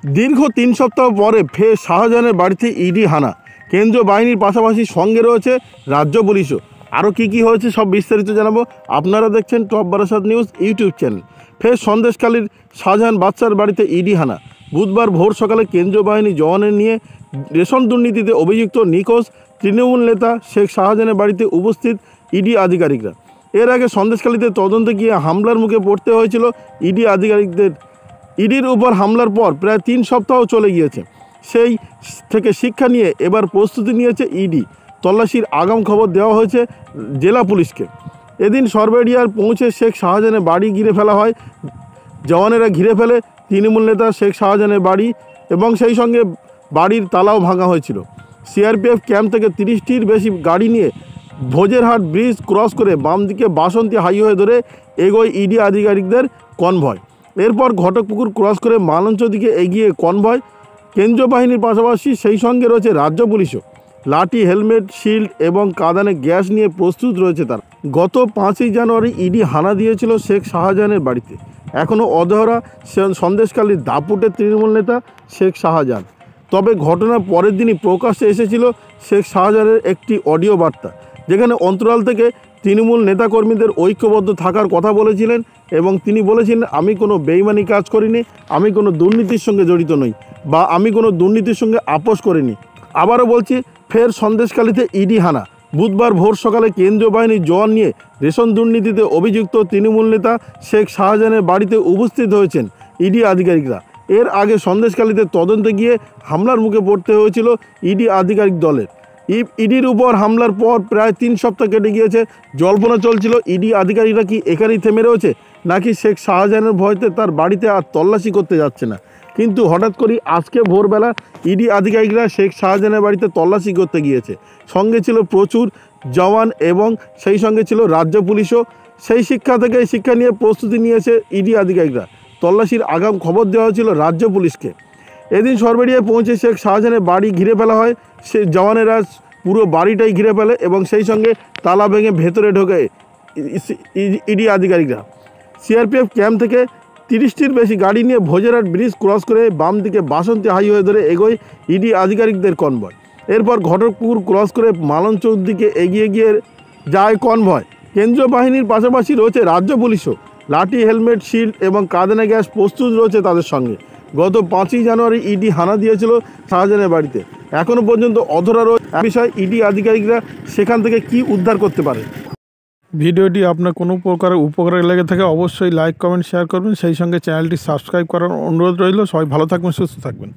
দীর্ঘ ৩ সপ্তাহ পরে ফের শাহজাহানের বাড়িতে ইডি হানা। কেন্দ্রীয় বাহিনীর পাশাপাশি সঙ্গে রয়েছে রাজ্য পুলিশও। আরও কী হয়েছে সব বিস্তারিত জানাবো। আপনারা দেখছেন top Barasat news YouTube channel. ফের সন্দেশখালীর শাহজাহান বাদশার বাড়িতে ইডি হানা। বুধবার ভোর সকালে কেন্দ্রীয় বাহিনী জওয়ানের নিয়ে রেশন দুর্নীতিতে অভিযুক্ত নিখোঁজ তৃণমূল নেতা শেখ শাহজাহানের বাড়িতে উপস্থিত ইডি আধিকারিকরা। এর আগে সন্দেশখালীতে তদন্তে গিয়ে হামলার মুখে পড়তে হয়েছিল ইডি আধিকারিকদের। ইডির উপর হামলার পর প্রায় ৩ সপ্তাহ চলে গিয়েছে। সেই থেকে শিক্ষা নিয়ে এবার প্রস্তুতি নিয়েছে ইডি। তল্লাশির আগাম খবর দেওয়া হয়েছে জেলা পুলিশকে। এদিন সরবেরিয়ার পৌঁছে শেখ শাহজাহানের বাড়ি ঘিরে ফেলা হয়। জওয়ানেরা ঘিরে ফেলে তৃণমূল নেতা শেখ শাহজাহানের বাড়ি এবং সেই সঙ্গে বাড়ির তালাও ভাঙা হয়েছিল। সিআরপিএফ ক্যাম্প থেকে ৩০টির বেশি গাড়ি নিয়ে ভোজেরহাট ব্রিজ ক্রস করে বাম দিকে বাসন্তী হাইওয়ে ধরে এগোয় ইডি আধিকারিকদের কনভয়। এরপর ঘটকপুকুর ক্রস করে মালঞ্চ দিকে এগিয়ে কনভয়। কেন্দ্রীয় বাহিনীর পাশাপাশি সেই সঙ্গে রয়েছে রাজ্য পুলিশও। লাঠি, হেলমেট, শিল্ড এবং কাঁদানে গ্যাস নিয়ে প্রস্তুত রয়েছে তারা। গত ৫ই জানুয়ারি ইডি হানা দিয়েছিল শেখ শাহজাহানের বাড়িতে। এখনও অধরা সন্দেশখালীর দাপুটের তৃণমূল নেতা শেখ শাহজাহান। তবে ঘটনার পরের দিনই প্রকাশ্যে এসেছিল শেখ শাহজাহানের একটি অডিও বার্তা, যেখানে অন্তরাল থেকে তৃণমূল নেতাকর্মীদের ঐক্যবদ্ধ থাকার কথা বলেছিলেন এবং তিনি বলেছিলেন, আমি কোনো বেইমানি কাজ করিনি, আমি কোনো দুর্নীতির সঙ্গে জড়িত নই বা আমি কোনো দুর্নীতির সঙ্গে আপোষ করিনি। আবারও বলছি, ফের সন্দেশখালীতে ইডি হানা। বুধবার ভোর সকালে কেন্দ্রীয় বাহিনীর জওয়ান নিয়ে রেশন দুর্নীতিতে অভিযুক্ত তৃণমূল নেতা শেখ শাহজাহানের বাড়িতে উপস্থিত হয়েছেন ইডি আধিকারিকরা। এর আগে সন্দেশখালীতে তদন্তে গিয়ে হামলার মুখে পড়তে হয়েছিল ইডি আধিকারিক দলের। ইডির উপর হামলার পর প্রায় ৩ সপ্তাহ কেটে গিয়েছে। জল্পনা চলছিল ইডি আধিকারিকরা কি এখানেই থেমে রয়েছে, নাকি শেখ শাহজাহানের ভয়তে তার বাড়িতে আর তল্লাশি করতে যাচ্ছে না। কিন্তু হঠাৎ করে আজকে ভোরবেলা ইডি আধিকারিকরা শেখ শাহজাহানের বাড়িতে তল্লাশি করতে গিয়েছে। সঙ্গে ছিল প্রচুর জওয়ান এবং সেই সঙ্গে ছিল রাজ্য পুলিশও। সেই শিক্ষা নিয়ে প্রস্তুতি নিয়েছে ইডি আধিকারিকরা। তল্লাশির আগাম খবর দেওয়া হয়েছিল রাজ্য পুলিশকে। এদিন সরবেরিয়ায় পৌঁছে শেখ শাহজাহানের বাড়ি ঘিরে ফেলা হয়। সে জওয়ানেরা পুরো বাড়িটাই ঘিরে ফেলে এবং সেই সঙ্গে তালা ভেঙে ভেতরে ঢোকে ইডি আধিকারিকরা। সিআরপিএফ ক্যাম্প থেকে ৩০টির বেশি গাড়ি নিয়ে ভোজেরহাট ব্রিজ ক্রস করে বাম দিকে বাসন্তী হাইওয়ে ধরে এগোয় ইডি আধিকারিকদের কনভয়। এরপর ঘটকপুকুর ক্রস করে মালঞ্চর দিকে এগিয়ে গিয়ে যায় কনভয়। কেন্দ্রীয় বাহিনীর পাশাপাশি রয়েছে রাজ্য পুলিশও। লাঠি, হেলমেট, শিল্ড এবং কাঁদানে গ্যাস প্রস্তুত রয়েছে তাদের সঙ্গে। গত ৫ই জানুয়ারি ইডি হানা দিয়েছিল শাহজাহানের বাড়িতে। এখনও পর্যন্ত অধরা রয়েছে বিষয় ইডি আধিকারিকরা সেখান থেকে কি উদ্ধার করতে পারে। ভিডিওটি আপনার কোনো প্রকারের উপকারে লেগে থাকে অবশ্যই লাইক, কমেন্ট, শেয়ার করবেন। সেই সঙ্গে চ্যানেলটি সাবস্ক্রাইব করার অনুরোধ রইল। সবাই ভালো থাকবেন, সুস্থ থাকবেন।